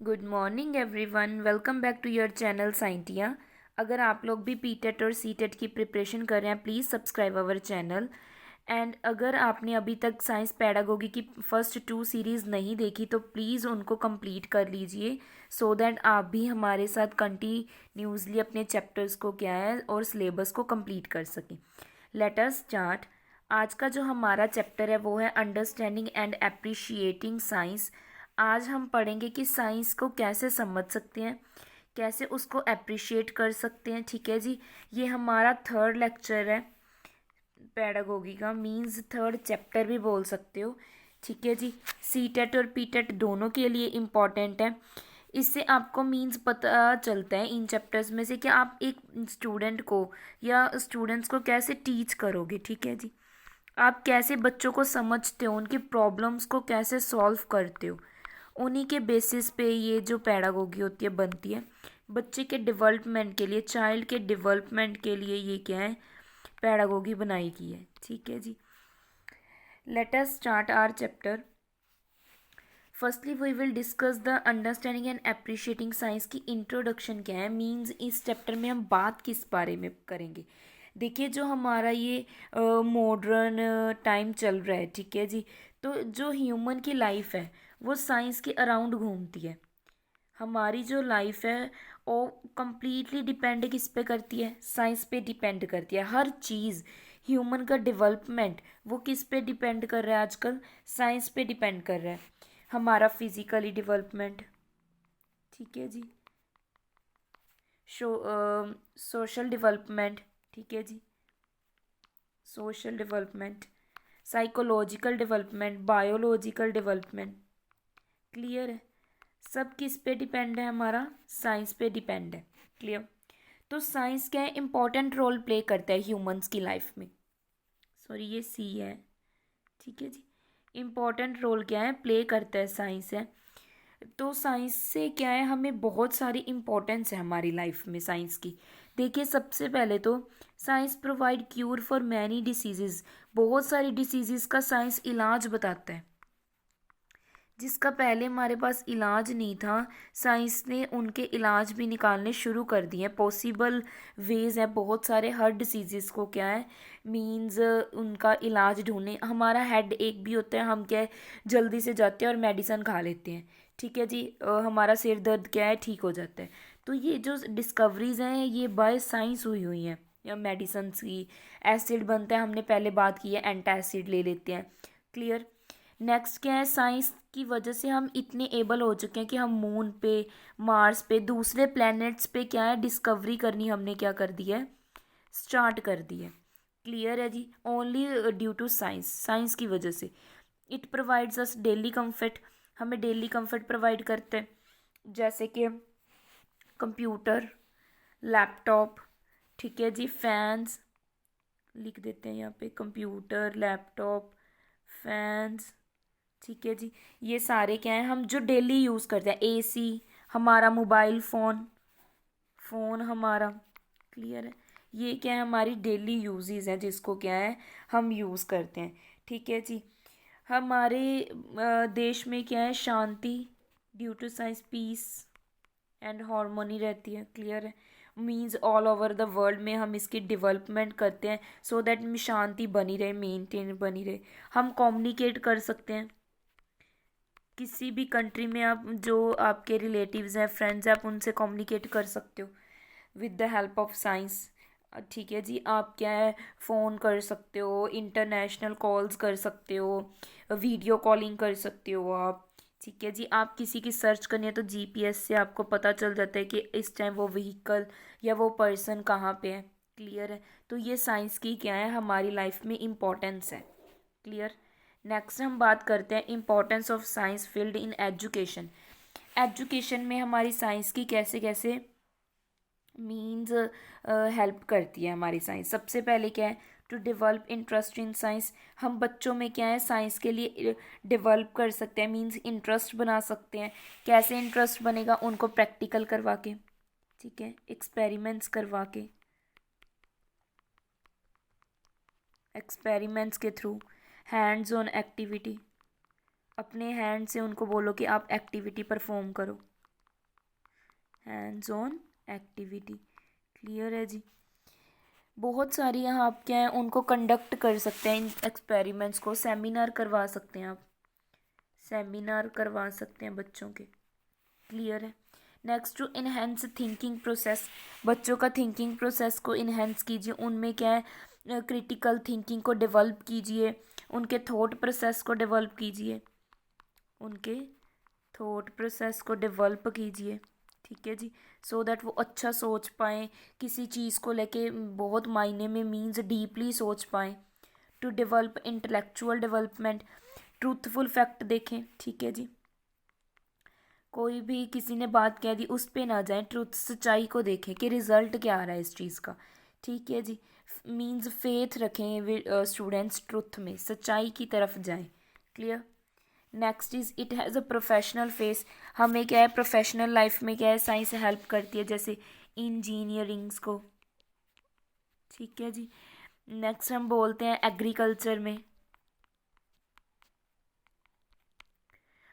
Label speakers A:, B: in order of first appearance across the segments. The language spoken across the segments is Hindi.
A: Good morning everyone, welcome back to your channel Scientia. अगर आप लोग भी पीटेट और सीटेट की प्रिपरेशन कर रहे हैं, please subscribe our channel. And अगर आपने अभी तक साइंस पैडागोगी की फर्स्ट 2 सीरीज़ नहीं देखी तो प्लीज़ उनको कंप्लीट कर लीजिए, सो दैट आप भी हमारे साथ कंटिन्यूसली अपने चैप्टर्स को क्या है और सिलेबस को कंप्लीट कर सकें। Late us start. आज का जो हमारा चैप्टर है वो है अंडरस्टैंडिंग एंड एप्रिशिएटिंग साइंस। आज हम पढ़ेंगे कि साइंस को कैसे समझ सकते हैं, कैसे उसको अप्रिशिएट कर सकते हैं। ठीक है जी, ये हमारा थर्ड लेक्चर है पैडागोगी का, मींस थर्ड चैप्टर भी बोल सकते हो। ठीक है जी, सीटेट और पीटेट दोनों के लिए इम्पॉर्टेंट है। इससे आपको मींस पता चलता है इन चैप्टर्स में से कि आप एक स्टूडेंट को या स्टूडेंट्स को कैसे टीच करोगे। ठीक है जी, आप कैसे बच्चों को समझते हो, उनकी प्रॉब्लम्स को कैसे सॉल्व करते हो, उन्हीं के बेसिस पे ये जो पैडागोगी होती है बनती है। बच्चे के डेवलपमेंट के लिए, चाइल्ड के डेवलपमेंट के लिए ये क्या है, पैडागोगी बनाई गई है। ठीक है जी, let us start our chapter. Firstly we will discuss the understanding and appreciating science की इंट्रोडक्शन क्या है, मींस इस चैप्टर में हम बात किस बारे में करेंगे। देखिए, जो हमारा ये मॉडर्न टाइम चल रहा है, ठीक है जी, तो जो ह्यूमन की लाइफ है वो साइंस के अराउंड घूमती है। हमारी जो लाइफ है वो कंप्लीटली डिपेंड किस पे करती है, साइंस पे डिपेंड करती है। हर चीज़, ह्यूमन का डेवलपमेंट वो किस पे डिपेंड कर रहा है आजकल, साइंस पे डिपेंड कर रहा है। हमारा फिजिकली डेवलपमेंट, ठीक है जी, सोशल डेवलपमेंट, ठीक है जी, social development, psychological development, biological development. Clear है, सब किस पे डिपेंड है, हमारा साइंस पे डिपेंड है। क्लियर। तो साइंस क्या है, इम्पोर्टेंट रोल प्ले करता है ह्यूमंस की लाइफ में। सॉरी, ये सी है। ठीक है जी, इम्पोर्टेंट रोल क्या है, प्ले करता है, साइंस है। तो साइंस से क्या है, हमें बहुत सारी इम्पोर्टेंस है हमारी लाइफ में साइंस की। देखिए, सबसे पहले तो science provide cure for many diseases. बहुत सारी डिसीजेज का साइंस इलाज बताता है, जिसका पहले हमारे पास इलाज नहीं था, साइंस ने उनके इलाज भी निकालने शुरू कर दिए हैं। पॉसिबल वेज है बहुत सारे, हर डिसीज़ को क्या है, मींस उनका इलाज ढूंढने। हमारा हेड एक भी होता है, हम क्या है, जल्दी से जाते हैं और मेडिसिन खा लेते हैं। ठीक है जी, हमारा सिर दर्द क्या है, ठीक हो जाता है। तो ये जो डिस्कवरीज हैं ये बाय साइंस हुई हुई हैं, या मेडिसिन की। एसिड बनता है, हमने पहले बात की है, एंटासिड ले लेते हैं। क्लियर। नेक्स्ट क्या है, साइंस की वजह से हम इतने एबल हो चुके हैं कि हम मून पे, मार्स पे, दूसरे प्लैनेट्स पे क्या है, डिस्कवरी करनी हमने क्या कर दी है, स्टार्ट कर दी है। क्लियर है जी, only due to science, science की वजह से। It provides us daily comfort, हमें डेली कंफर्ट प्रोवाइड करते हैं, जैसे कि कंप्यूटर, लैपटॉप, ठीक है जी, फैंस। लिख देते हैं यहाँ पे, कंप्यूटर, लैपटॉप, फैंस। ठीक है जी, ये सारे क्या हैं, हम जो डेली यूज़ करते हैं। एसी, हमारा मोबाइल फ़ोन, फ़ोन हमारा। क्लियर है, ये क्या है, हमारी डेली यूजेस हैं, जिसको क्या है, हम यूज़ करते हैं। ठीक है जी, हमारे देश में क्या है, शांति, due to science, peace and harmony रहती है। क्लियर है, means all over the world में हम इसकी डेवलपमेंट करते हैं, सो दैट शांति बनी रहे, मेंटेन बनी रहे। हम कम्युनिकेट कर सकते हैं किसी भी कंट्री में, आप जो आपके रिलेटिव्स हैं, फ्रेंड्स हैं, आप उनसे कम्युनिकेट कर सकते हो with the help of science. ठीक है जी, आप क्या है, फ़ोन कर सकते हो, इंटरनेशनल कॉल्स कर सकते हो, वीडियो कॉलिंग कर सकते हो आप। ठीक है जी, आप किसी की सर्च करनी है तो जीपीएस से आपको पता चल जाता है कि इस टाइम वो व्हीकल या वो पर्सन कहाँ पे है। क्लियर है, तो ये साइंस की क्या है, हमारी लाइफ में इम्पोर्टेंस है। क्लियर। नेक्स्ट हम बात करते हैं importance of science field in education. Education में हमारी साइंस की कैसे कैसे मीन्स हेल्प करती है हमारी साइंस। सबसे पहले क्या है, to develop interest in science. हम बच्चों में क्या है, साइंस के लिए डेवलप कर सकते हैं, मीन्स इंटरेस्ट बना सकते हैं। कैसे इंटरेस्ट बनेगा, उनको प्रैक्टिकल करवा के, ठीक है, एक्सपेरिमेंट्स करवा के, एक्सपेरिमेंट्स के थ्रू, हैंड्स ऑन एक्टिविटी, अपने हैंड से उनको बोलो कि आप एक्टिविटी परफॉर्म करो। Hands on activity. क्लियर है जी। बहुत सारी यहाँ आप क्या है उनको कंडक्ट कर सकते हैं, इन एक्सपेरिमेंट्स को सेमिनार करवा सकते हैं आप, सेमिनार करवा सकते हैं बच्चों के। क्लियर है। Next to enhance thinking process, बच्चों का थिंकिंग प्रोसेस को इनहेंस कीजिए, उनमें क्या है क्रिटिकल थिंकिंग को डेवलप कीजिए, उनके थॉट प्रोसेस को डेवलप कीजिए, उनके थॉट प्रोसेस को डेवलप कीजिए। ठीक है जी। सो दैट वो अच्छा सोच पाएँ, किसी चीज़ को लेके बहुत मायने में मीन्स डीपली सोच पाएँ। To develop intellectual development, truthful fact देखें। ठीक है जी। कोई भी किसी ने बात कह दी उस पे ना जाएं, ट्रुथ सच्चाई को देखें कि रिजल्ट क्या आ रहा है इस चीज़ का। ठीक है जी। मीन्स फेथ रखें स्टूडेंट्स, ट्रुथ में सच्चाई की तरफ जाएं। Clear. Next is it has a professional face, हमें क्या है प्रोफेशनल लाइफ में क्या है साइंस हेल्प करती है, जैसे इंजीनियरिंग्स को। ठीक है जी। नेक्स्ट हम बोलते हैं एग्रीकल्चर में,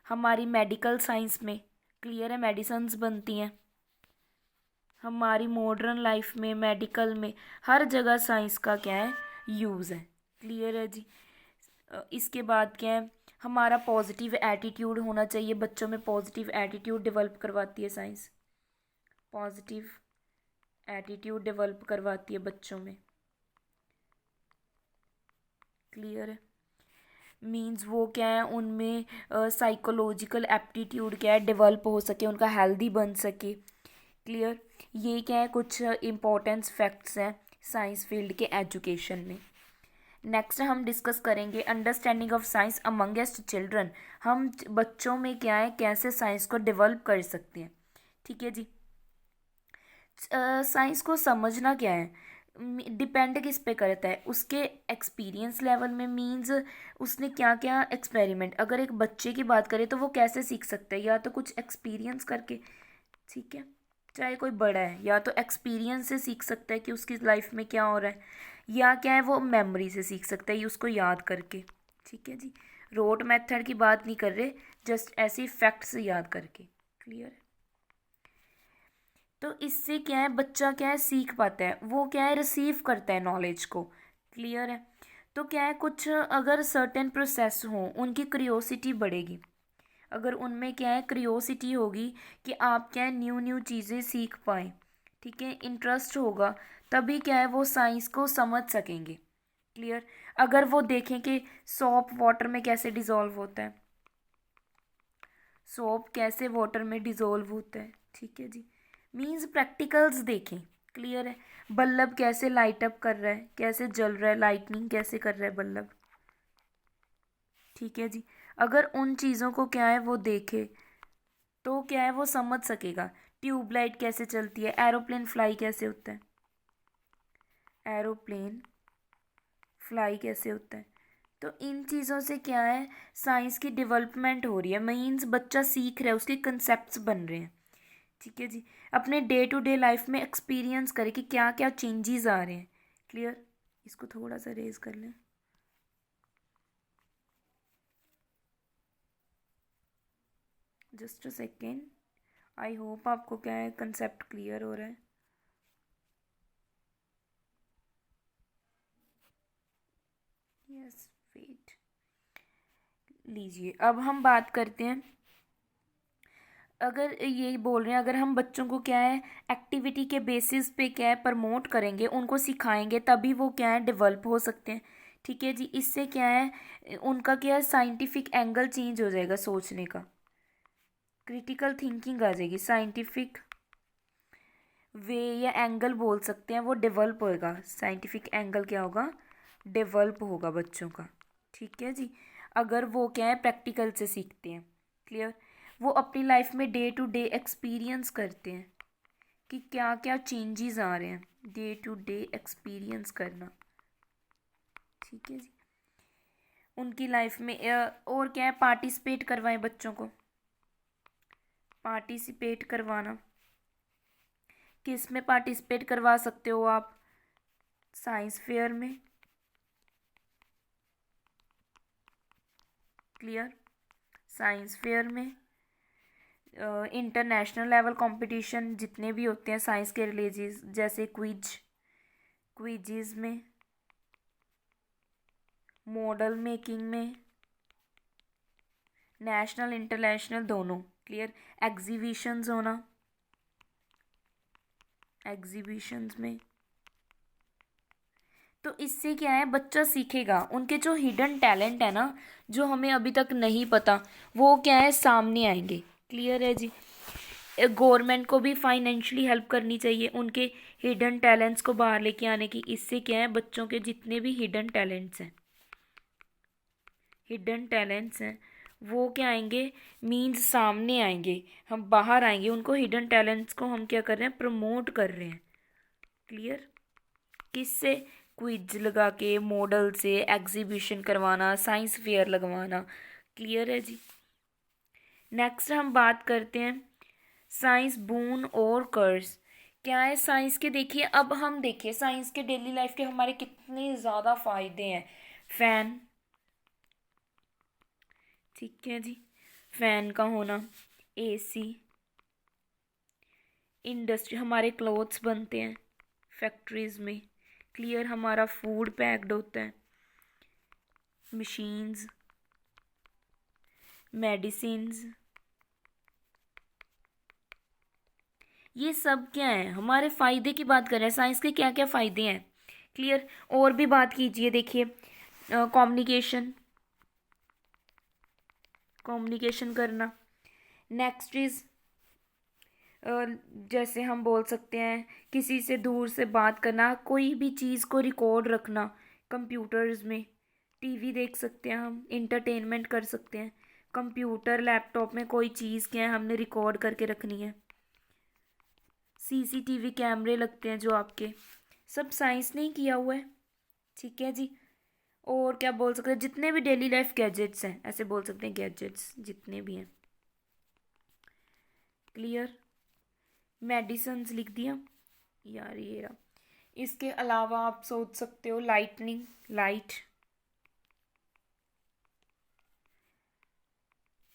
A: हमारी मेडिकल साइंस में। क्लियर है, मेडिसिन्स बनती हैं हमारी मॉडर्न लाइफ में, मेडिकल में, हर जगह साइंस का क्या है यूज़ है। क्लियर है जी। इसके बाद क्या है हमारा पॉजिटिव एटीट्यूड होना चाहिए, बच्चों में पॉजिटिव एटीट्यूड डेवलप करवाती है साइंस, पॉजिटिव एटीट्यूड डेवलप करवाती है बच्चों में। क्लियर है। मीन्स वो क्या है उनमें साइकोलॉजिकल एप्टीट्यूड क्या है डेवलप हो सके, उनका हेल्दी बन सके। क्लियर। ये क्या है कुछ इम्पोर्टेंस फैक्ट्स हैं साइंस फील्ड के एजुकेशन में। नेक्स्ट हम डिस्कस करेंगे understanding of science amongst children, हम बच्चों में क्या है कैसे साइंस को डेवलप कर सकते हैं। ठीक है जी। साइंस को समझना क्या है डिपेंड किस पे करता है, उसके एक्सपीरियंस लेवल में। मींस उसने क्या क्या एक्सपेरिमेंट, अगर एक बच्चे की बात करें तो वो कैसे सीख सकता है, या तो कुछ एक्सपीरियंस करके। ठीक है। चाहे कोई बड़ा है या तो एक्सपीरियंस से सीख सकता है कि उसकी लाइफ में क्या हो रहा है, या क्या है वो मेमोरी से सीख सकता है ये उसको याद करके। ठीक है जी। रोट मेथड की बात नहीं कर रहे, जस्ट ऐसे फैक्ट्स याद करके। क्लियर है। तो इससे क्या है बच्चा क्या है सीख पाता है, वो क्या है रिसीव करता है नॉलेज को। क्लियर है। तो क्या है कुछ अगर सर्टेन प्रोसेस हो उनकी क्रियोसिटी बढ़ेगी, अगर उनमें क्या है क्रियोसिटी होगी कि आप क्या है न्यू न्यू चीज़ें सीख पाएँ। ठीक है। इंटरेस्ट होगा तभी क्या है वो साइंस को समझ सकेंगे। क्लियर। अगर वो देखें कि सोप वाटर में कैसे डिज़ोल्व होता है, सोप कैसे वाटर में डिज़ोल्व होता है। ठीक है जी। मीन्स प्रैक्टिकल्स देखें। क्लियर है। बल्ब कैसे लाइट अप कर रहा है, कैसे जल रहा है, लाइटनिंग कैसे कर रहा है बल्ब। ठीक है जी। अगर उन चीज़ों को क्या है वो देखे तो क्या है वो समझ सकेगा। ट्यूबलाइट कैसे चलती है, एरोप्लेन फ्लाई कैसे होता है, एरोप्लेन फ्लाई कैसे होता है। तो इन चीज़ों से क्या है साइंस की डेवलपमेंट हो रही है, मीन्स बच्चा सीख रहा है, उसके कंसेप्ट्स बन रहे हैं। ठीक है जी। अपने डे टू डे लाइफ में एक्सपीरियंस करें कि क्या क्या चेंजेस आ रहे हैं। क्लियर। इसको थोड़ा सा रेज कर लें। Just a second. I hope आपको क्या है कंसेप्ट क्लियर हो रहा है। Yes wait. लीजिए अब हम बात करते हैं, अगर ये बोल रहे हैं अगर हम बच्चों को क्या है एक्टिविटी के बेसिस पे क्या है प्रमोट करेंगे, उनको सिखाएंगे तभी वो क्या है डेवलप हो सकते हैं। ठीक है जी। इससे क्या है उनका क्या है साइंटिफिक एंगल चेंज हो जाएगा सोचने का, क्रिटिकल थिंकिंग आ जाएगी, साइंटिफिक वे या एंगल बोल सकते हैं वो डेवलप होएगा, साइंटिफिक एंगल क्या होगा डेवलप होगा बच्चों का। ठीक है जी। अगर वो क्या है प्रैक्टिकल से सीखते हैं। क्लियर। वो अपनी लाइफ में डे टू डे एक्सपीरियंस करते हैं कि क्या क्या चेंजेस आ रहे हैं, डे टू डे एक्सपीरियंस करना। ठीक है जी। उनकी लाइफ में और क्या है पार्टिसिपेट करवाएं बच्चों को, पार्टिसिपेट करवाना। किस में पार्टिसिपेट करवा सकते हो आप, साइंस फेयर में। क्लियर। साइंस फेयर में इंटरनेशनल लेवल कंपटीशन जितने भी होते हैं साइंस के रिलीजियस, जैसे क्विजीज में, मॉडल मेकिंग में, नेशनल इंटरनेशनल दोनों। क्लियर। एग्जीबिशंस होना, एग्जीबिशंस में। तो इससे क्या है, बच्चा सीखेगा, उनके जो हिडन टैलेंट है ना, जो हमें अभी तक नहीं पता, वो क्या है, सामने आएंगे। क्लियर है जी। गवर्नमेंट को भी फाइनेंशियली हेल्प करनी चाहिए उनके हिडन टैलेंट्स को बाहर लेके आने की। इससे क्या है, बच्चों के जितने भी हिडन टैलेंट्स हैं वो क्या आएंगे, मीन्स सामने आएंगे, हम बाहर आएंगे, उनको हिडन टैलेंट्स को हम क्या कर रहे हैं, प्रमोट कर रहे हैं। क्लियर। किससे, क्विज लगा के, मॉडल से, एग्जीबिशन करवाना, साइंस फेयर लगवाना। क्लियर है जी। नेक्स्ट हम बात करते हैं साइंस बून और कर्स। क्या है साइंस के, देखिए अब हम देखिए साइंस के डेली लाइफ के हमारे कितने ज़्यादा फायदे हैं। फैन, ठीक है जी, फैन का होना, एसी, इंडस्ट्री, हमारे क्लोथ्स बनते हैं फैक्ट्रीज में। क्लियर। हमारा फूड पैक्ड होता है, मशीन्स, मेडिसिन्स, ये सब क्या है, हमारे फ़ायदे की बात कर रहे हैं, साइंस के क्या क्या फ़ायदे हैं। क्लियर। और भी बात कीजिए, देखिए कम्युनिकेशन करना। नेक्स्ट इज, जैसे हम बोल सकते हैं किसी से दूर से बात करना, कोई भी चीज़ को रिकॉर्ड रखना कंप्यूटर्स में, टीवी देख सकते हैं हम, इंटरटेनमेंट कर सकते हैं। कंप्यूटर लैपटॉप में कोई चीज़ क्या है, हमने रिकॉर्ड करके रखनी है। सीसीटीवी कैमरे लगते हैं जो आपके, सब साइंस ने ही किया हुआ है। ठीक है जी। और क्या बोल सकते हैं, जितने भी डेली लाइफ गैजेट्स हैं, ऐसे बोल सकते हैं गैजेट्स जितने भी हैं। क्लियर। मेडिसिन्स लिख दिया यार, ये रहा। इसके अलावा आप सोच सकते हो लाइटनिंग, लाइट,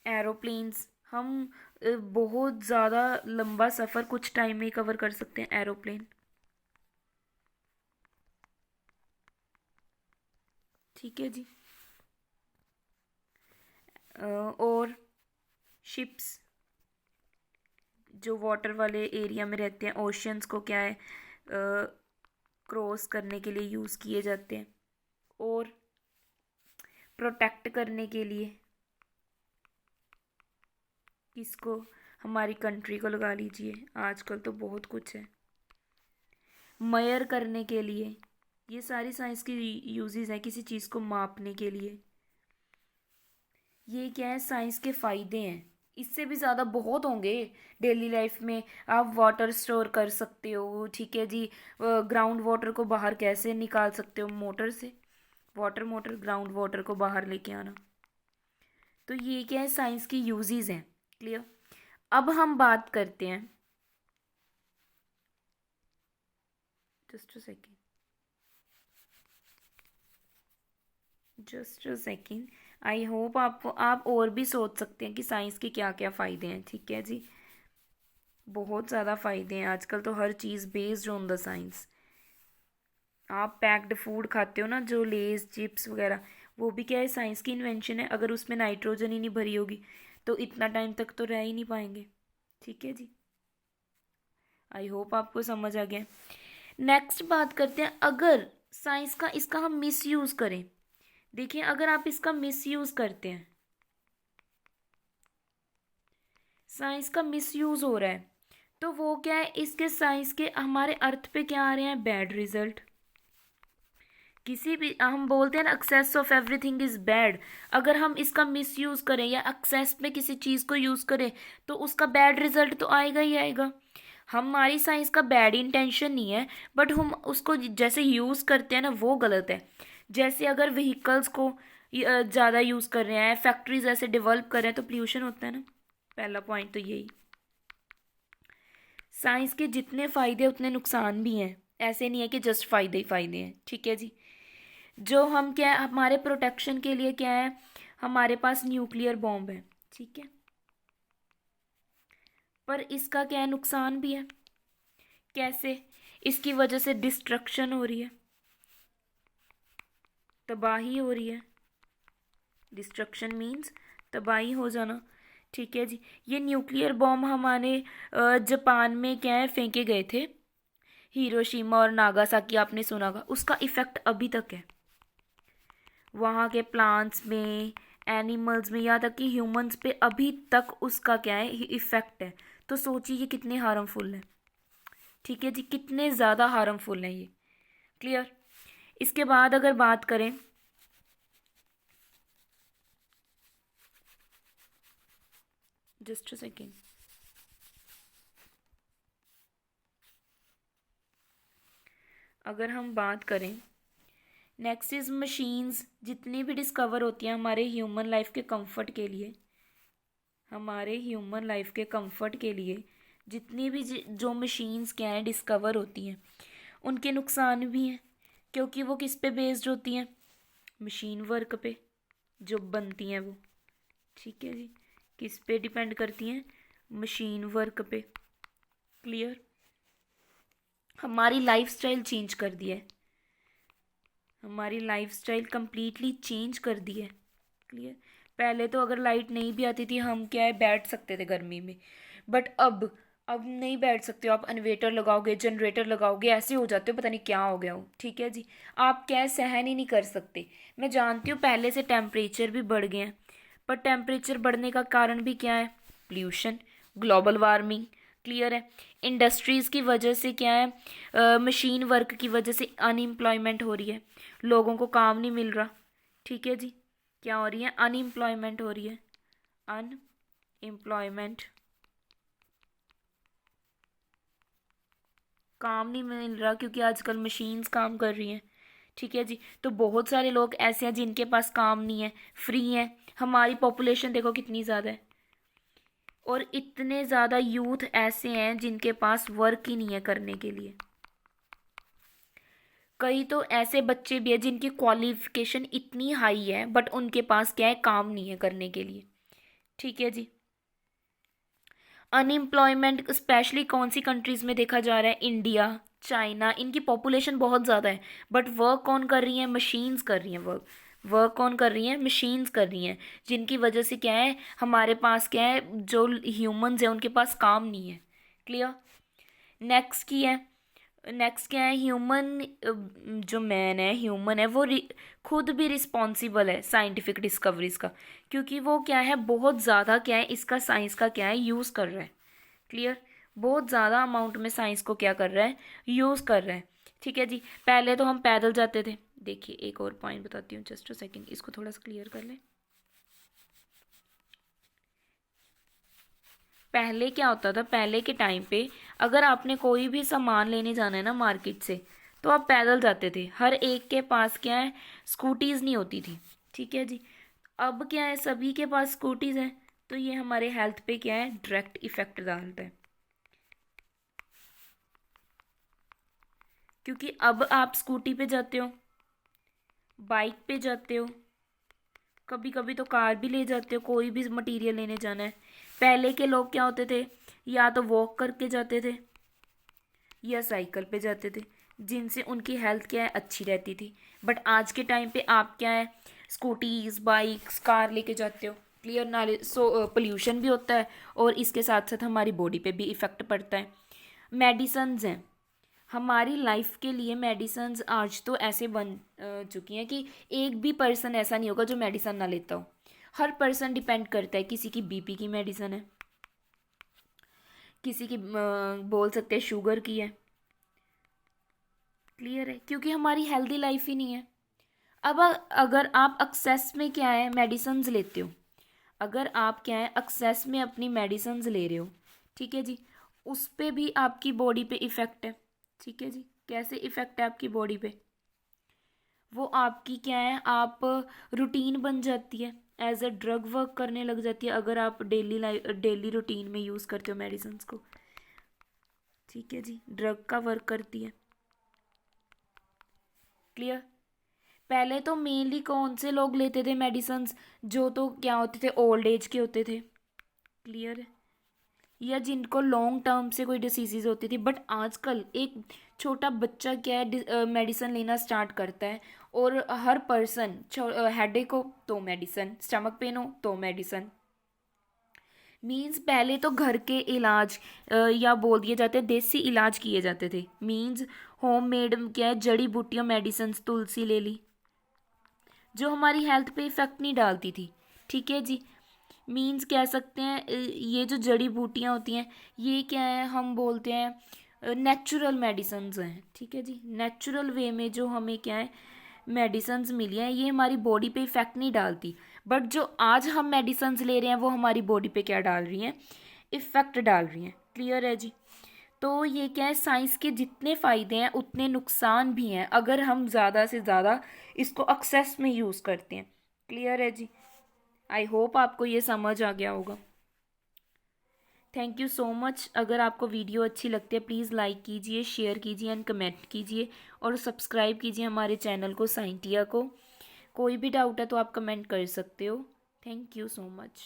A: एरोप्लेन्स, हम बहुत ज़्यादा लंबा सफ़र कुछ टाइम में ही कवर कर सकते हैं, एरोप्लेन। ठीक है जी। और शिप्स, जो वाटर वाले एरिया में रहते हैं, ओशियंस को क्या है, क्रॉस करने के लिए यूज़ किए जाते हैं, और प्रोटेक्ट करने के लिए, किसको, हमारी कंट्री को लगा लीजिए, आजकल तो बहुत कुछ है, मेयर करने के लिए, ये सारी साइंस की यूजेस हैं, किसी चीज़ को मापने के लिए। ये क्या है, साइंस के फ़ायदे हैं। इससे भी ज़्यादा बहुत होंगे डेली लाइफ में। आप वाटर स्टोर कर सकते हो, ठीक है जी। ग्राउंड वाटर को बाहर कैसे निकाल सकते हो, मोटर से, वाटर मोटर, ग्राउंड वाटर को बाहर लेके आना। तो ये क्या है, साइंस की यूजेस हैं। क्लियर। अब हम बात करते हैं, just a second, I hope आप और भी सोच सकते हैं कि साइंस के क्या क्या फ़ायदे हैं। ठीक है जी, बहुत ज़्यादा फ़ायदे हैं, आजकल तो हर cheese based on the science. आप पैक्ड फूड खाते हो ना, जो लेज चिप्स वगैरह, वो भी क्या है, साइंस की इन्वेंशन है। अगर उसमें नाइट्रोजन ही नहीं भरी होगी तो इतना टाइम तक तो रह ही नहीं पाएंगे। ठीक है जी, आई होप आपको समझ आ गया। नेक्स्ट बात करते हैं, अगर साइंस का इसका हम मिस यूज़ करें। देखिए अगर आप इसका मिस यूज़ करते हैं, साइंस का मिस यूज़ हो रहा है, तो वो क्या है, इसके साइंस के हमारे अर्थ पे क्या आ रहे हैं, बैड रिजल्ट। किसी भी, हम बोलते हैं ना, excess of everything is bad. अगर हम इसका मिस यूज़ करें या एक्सेस में किसी चीज़ को यूज़ करें तो उसका बैड रिजल्ट तो आएगा ही आएगा। हमारी साइंस का बैड इंटेंशन नहीं है, बट हम उसको जैसे यूज़ करते हैं ना, वो गलत है। जैसे अगर व्हीकल्स को ज़्यादा यूज़ कर रहे हैं, फैक्ट्रीज ऐसे डेवलप कर रहे हैं, तो पोल्यूशन होता है ना। पहला पॉइंट तो यही। साइंस के जितने फ़ायदे उतने नुकसान भी हैं, ऐसे नहीं है कि जस्ट फ़ायदे ही फ़ायदे हैं। ठीक है जी। जो हम क्या है, हमारे प्रोटेक्शन के लिए क्या है, हमारे पास न्यूक्लियर बॉम्ब है। ठीक है, पर इसका क्या है, नुकसान भी है। कैसे? इसकी वजह से डिस्ट्रक्शन हो रही है, तबाही हो रही है। डिस्ट्रक्शन मीन्स तबाही हो जाना। ठीक है जी। ये न्यूक्लियर बॉम्ब हमारे जापान में क्या है फेंके गए थे, हिरोशिमा और नागासाकी, आपने सुना होगा। उसका इफेक्ट अभी तक है वहाँ के प्लांट्स में, एनिमल्स में, यहाँ तक कि ह्यूमंस पे अभी तक उसका क्या है इफेक्ट है। तो सोचिए ये कितने हार्मफुल है। ठीक है जी, कितने ज़्यादा हार्मफुल हैं ये। क्लियर? इसके बाद अगर बात करें, जस्ट अ सेकेंड, अगर हम बात करें नेक्स्ट इज मशीन्स, जितनी भी डिस्कवर होती हैं हमारे ह्यूमन लाइफ के कंफर्ट के लिए, हमारे ह्यूमन लाइफ के कंफर्ट के लिए जितनी भी जो मशीन्स क्या हैं डिस्कवर होती हैं, उनके नुकसान भी हैं। क्योंकि वो किस पे बेस्ड होती हैं? मशीन वर्क पे जो बनती हैं वो। ठीक है जी, किस पे डिपेंड करती हैं? मशीन वर्क पे। क्लियर? हमारी लाइफस्टाइल चेंज कर दिया है, हमारी लाइफस्टाइल कंप्लीटली चेंज कर दी है। क्लियर? पहले तो अगर लाइट नहीं भी आती थी हम क्या है बैठ सकते थे गर्मी में, बट अब नहीं बैठ सकते हो आप। इन्वेटर लगाओगे, जनरेटर लगाओगे, ऐसे हो जाते हो पता नहीं क्या हो गया हो। ठीक है जी, आप क्या है सहन ही नहीं कर सकते। मैं जानती हूँ पहले से टेम्परेचर भी बढ़ गए हैं, पर टेम्परेचर बढ़ने का कारण भी क्या है? Pollution, global warming. क्लियर है? इंडस्ट्रीज़ की वजह से क्या है, मशीन वर्क की वजह से अनएम्प्लॉयमेंट हो रही है, लोगों को काम नहीं मिल रहा। ठीक है जी, क्या हो रही है? अनएम्प्लॉयमेंट हो रही है, अनएम्प्लॉयमेंट, काम नहीं मिल रहा क्योंकि आजकल मशीन्स काम कर रही हैं। ठीक है जी, तो बहुत सारे लोग ऐसे हैं जिनके पास काम नहीं है, फ्री हैं। हमारी पॉपुलेशन देखो कितनी ज़्यादा है, और इतने ज़्यादा यूथ ऐसे हैं जिनके पास वर्क ही नहीं है करने के लिए। कई तो ऐसे बच्चे भी हैं जिनकी क्वालिफिकेशन इतनी हाई है बट उनके पास क्या है, काम नहीं है करने के लिए। ठीक है जी। अनएम्प्लॉयमेंट स्पेशली कौन सी कंट्रीज़ में देखा जा रहा है? इंडिया, चाइना, इनकी पॉपुलेशन बहुत ज़्यादा है बट वर्क कौन कर रही है? मशीन्स कर रही हैं वर्क। वर्क कौन कर रही है? मशीन्स कर रही हैं, जिनकी वजह से क्या है हमारे पास क्या है जो ह्यूमंस हैं उनके पास काम नहीं है। क्लियर? नेक्स्ट की है, नेक्स्ट क्या है? ह्यूमन, जो मैन है, ह्यूमन है, वो खुद भी रिस्पॉन्सिबल है साइंटिफिक डिस्कवरीज का, क्योंकि वो क्या है बहुत ज़्यादा क्या है इसका साइंस का क्या है यूज़ कर रहा है। क्लियर? बहुत ज़्यादा अमाउंट में साइंस को क्या कर रहा है, यूज़ कर रहा है। ठीक है जी, पहले तो हम पैदल जाते थे। देखिए एक और पॉइंट बताती हूँ, जस्ट अ सेकेंड, इसको थोड़ा सा क्लियर कर लें। पहले क्या होता था, पहले के टाइम पे अगर आपने कोई भी सामान लेने जाना है ना मार्केट से, तो आप पैदल जाते थे। हर एक के पास क्या है, स्कूटीज़ नहीं होती थी। ठीक है जी, अब क्या है सभी के पास स्कूटीज़ हैं, तो ये हमारे हेल्थ पे क्या है डायरेक्ट इफेक्ट डालता है। क्योंकि अब आप स्कूटी पे जाते हो, बाइक पे जाते हो, कभी कभी तो कार भी ले जाते हो कोई भी मटेरियल लेने जाना है। पहले के लोग क्या होते थे, या तो वॉक करके जाते थे या साइकिल पे जाते थे, जिनसे उनकी हेल्थ क्या है अच्छी रहती थी। बट आज के टाइम पे आप क्या है स्कूटीज, बाइक्स, कार लेके जाते हो। क्लियर नाले सो पोल्यूशन भी होता है और इसके साथ साथ हमारी बॉडी पे भी इफ़ेक्ट पड़ता है। मेडिसन्स हैं हमारी लाइफ के लिए, मेडिसन्स आज तो ऐसे बन चुकी हैं कि एक भी पर्सन ऐसा नहीं होगा जो मेडिसन ना लेता हो। हर पर्सन डिपेंड करता है, किसी की बीपी की मेडिसन है, किसी की बोल सकते हैं शुगर की है। क्लियर है? क्योंकि हमारी हेल्दी लाइफ ही नहीं है। अब अगर आप एक्सेस में क्या है मेडिसन्स लेते हो, अगर आप क्या है एक्सेस में अपनी मेडिसन्स ले रहे हो, ठीक है जी, उस पे भी आपकी बॉडी पे इफ़ेक्ट है। ठीक है जी, कैसे इफ़ेक्ट है आपकी बॉडी पे? वो आपकी क्या है, आप रूटीन बन जाती है, एज अ ड्रग वर्क करने लग जाती है अगर आप डेली रूटीन में यूज़ करते हो मेडिसन्स को। ठीक है जी, ड्रग का वर्क करती है। क्लियर? पहले तो मेनली कौन से लोग लेते थे मेडिसन्स, जो तो क्या होते थे ओल्ड एज के होते थे। क्लियर है? या जिनको लॉन्ग टर्म से कोई डिसीज़ होती थी, बट आजकल एक छोटा बच्चा क्या है मेडिसिन लेना स्टार्ट करता है, और हर पर्सन हेडेक हो तो मेडिसिन, स्टमक पेन हो तो मेडिसिन। मीन्स पहले तो घर के इलाज या बोल दिए जाते हैं देसी इलाज किए जाते थे। मीन्स होम मेड क्या है, जड़ी बूटियाँ मेडिसिन, तुलसी ले ली जो हमारी हेल्थ पे इफ़ेक्ट नहीं डालती थी। ठीक है जी। मीन्स कह सकते हैं ये जो जड़ी बूटियाँ होती हैं ये क्या है, हम बोलते हैं नेचुरल मेडिसन्स हैं। ठीक है जी। नेचुरल वे में जो हमें क्या है मेडिसन्स मिली हैं, ये हमारी बॉडी पे इफ़ेक्ट नहीं डालती। बट जो आज हम मेडिसन्स ले रहे हैं वो हमारी बॉडी पे क्या डाल रही हैं, इफ़ेक्ट डाल रही हैं। क्लियर है जी। तो ये क्या है, साइंस के जितने फ़ायदे हैं उतने नुकसान भी हैं अगर हम ज़्यादा से ज़्यादा इसको एक्सेस में यूज़ करते हैं। क्लियर है जी। आई होप आपको ये समझ आ गया होगा। Thank you so much. अगर आपको वीडियो अच्छी लगती है प्लीज़ लाइक कीजिए, शेयर कीजिए एंड कमेंट कीजिए, और सब्सक्राइब कीजिए हमारे चैनल को, साइंटिया को। कोई भी डाउट है तो आप कमेंट कर सकते हो। Thank you so much.